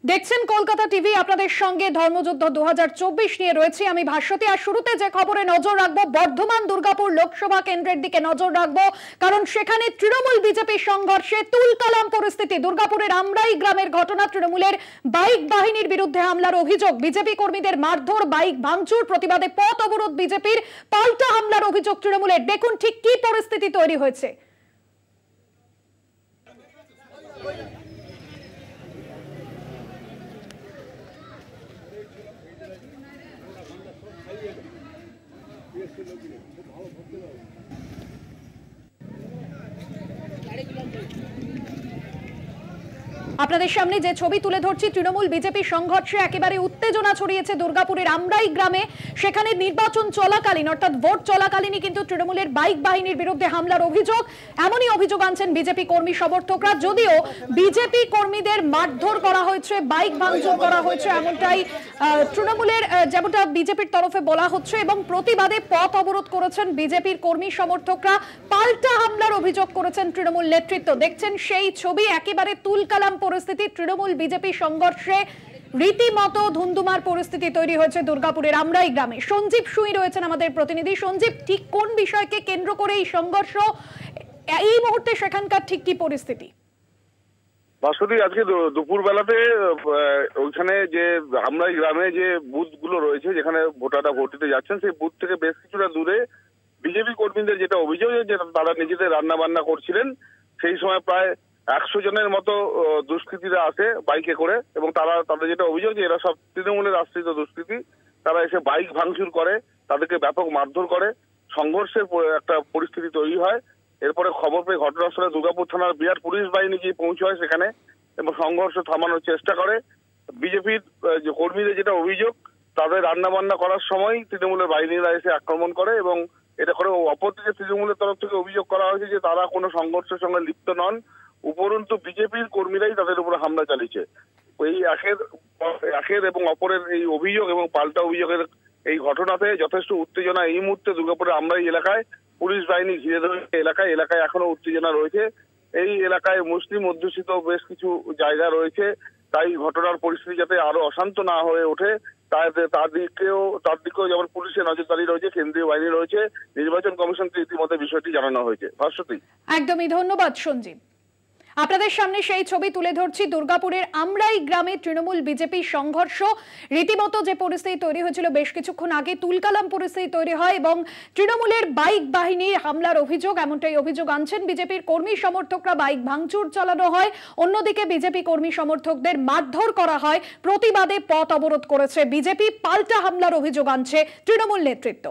দেখছেন কলকাতা টিভি, আপনাদের সঙ্গে ধর্মযুদ্ধ 2024 নিয়ে রয়েছে আমি ভাস্বতী। আর শুরুতে যে খবরে নজর রাখবো, বর্ধমান দুর্গাপুর লোকসভা কেন্দ্রের দিকে নজর রাখবো, কারণ সেখানে তৃণমূল বিজেপি সংঘর্ষে তুলকালাম পরিস্থিতি। দুর্গাপুরের আমরাই গ্রামের ঘটনা, তৃণমূলের বাইক বাহিনীর বিরুদ্ধে হামলার অভিযোগ, বিজেপি কর্মীদের মারধর, বাইক ভাঙচুর, প্রতিবাদে পথ অবরোধ বিজেপির, পাল্টা হামলার অভিযোগ তৃণমূলের। দেখুন ঠিক কি পরিস্থিতি তৈরি হয়েছে। আপনাদের সামনে যে ছবি তুলে ধরছি, তৃণমূল বিজেপি সংঘর্ষে একেবারে উত্তেজনা ছড়িয়েছে দুর্গাপুরের আমরাই গ্রামে। সেখানে নির্বাচন চলাকালীন, অর্থাৎ ভোট চলাকালীনই কিন্তু তৃণমূলের বাইক বাহিনীর বিরুদ্ধে হামলার অভিযোগ। এমনই অভিযোগ আনছেন বিজেপি কর্মী সমর্থকরা। যদিও বিজেপি কর্মীদের মারধর করা হয়েছে, বাইক ভাঙচুর করা হয়েছে, এমনটাই তৃণমূলের যেমনটা বিজেপির তরফে বলা হচ্ছে, এবং প্রতিবাদে পথ অবরোধ করেছেন বিজেপির কর্মী সমর্থকরা। পাল্টা হামলার অভিযোগ করেছেন তৃণমূল নেতৃত্ব। দেখছেন সেই ছবি, একেবারে তুলকালাম পরিস্থিতি। তৃণমূল বিজেপি সংঘর্ষে রীতিমতো ধুন্ধুমার পরিস্থিতি তৈরি হয়েছে দুর্গাপুরের আমরাই গ্রামে। সঞ্জীব সুই রয়েছেন আমাদের প্রতিনিধি। সঞ্জীব, ঠিক কোন বিষয়কে কেন্দ্র করে এই সংঘর্ষ, এই মুহূর্তে সেখানকার ঠিক কি পরিস্থিতি? বাসুদি, আজকে দুপুর বেলাতে ওইখানে যে আমরাই গ্রামে যে বুথ গুলো রয়েছে, যেখানে ভোটাররা ভোট দিতে যাচ্ছেন, সেই বুথ থেকে বেশ কিছুটা দূরে বিজেপি কর্মীদের যেটা অভিযোগ যে তারা নিজেদের রান্না বান্না করছিলেন, সেই সময় প্রায় 100 জনের মতো দুষ্কৃতীরা আসে বাইকে করে, এবং তাদের যেটা অভিযোগ যে এরা সব তৃণমূলের আশ্রিত দুষ্কৃতী। তারা এসে বাইক ভাঙচুর করে, তাদেরকে ব্যাপক মারধর করে, সংঘর্ষের একটা পরিস্থিতি তৈরি হয়। এরপরে খবর পেয়ে ঘটনাস্থলে দুর্গাপুর থানার বিরাট পুলিশ বাহিনী গিয়ে পৌঁছায় সেখানে, এবং সংঘর্ষ থামানোর চেষ্টা করে। বিজেপির যে কর্মীদের যেটা অভিযোগ, তাদের রান্না বান্না করার সময় তৃণমূলের বাহিনীরা এসে আক্রমণ করে, এবং এটা করে অপরদিকে তৃণমূলের তরফ থেকে অভিযোগ করা হয়েছে যে তারা কোনো সংঘর্ষের সঙ্গে লিপ্ত নন, উপরন্তু বিজেপির কর্মীরাই তাদের উপরে হামলা চালিয়েছে। এই একের এবং অপরের এই অভিযোগ এবং পাল্টা অভিযোগের এই ঘটনাতে যথেষ্ট উত্তেজনা এই মুহূর্তে দুর্গাপুরের আমরাই এলাকায়। পুলিশ বাহিনী ঘিরে ধরেছে এলাকায় এখনো উত্তেজনা রয়েছে। এই এলাকায় মুসলিম অধ্যুষিত বেশ কিছু জায়গা রয়েছে, তাই ঘটনার পরিস্থিতি যাতে আরো অশান্ত না হয়ে ওঠে তার দিকেও যেমন পুলিশের নজরদারি রয়েছে, কেন্দ্রীয় বাহিনী রয়েছে, নির্বাচন কমিশনকে ইতিমধ্যে বিষয়টি জানানো হয়েছে। ভাস্বতী, একদমই ধন্যবাদ সঞ্জীব। আপনাদের সামনে সেই ছবি তুলে ধরছি, দুর্গাপুরের আমরাই গ্রামে তৃণমূল বিজেপি সংঘর্ষ। রীতিমতো যে পরিস্থিতি তৈরি হয়েছিল বেশ কিছুক্ষণ আগে, তুলকালাম পরিস্থিতি তৈরি হয় এবং তৃণমূলের বাইক বাহিনীর হামলার অভিযোগ, এমনটাই অভিযোগ আনছেন বিজেপির কর্মী সমর্থকরা। বাইক ভাঙচুর চালানো হয়, অন্যদিকে বিজেপি কর্মী সমর্থকদের মারধর করা হয়, প্রতিবাদে পথ অবরোধ করেছে বিজেপি, পাল্টা হামলার অভিযোগ আনছে তৃণমূল নেতৃত্ব।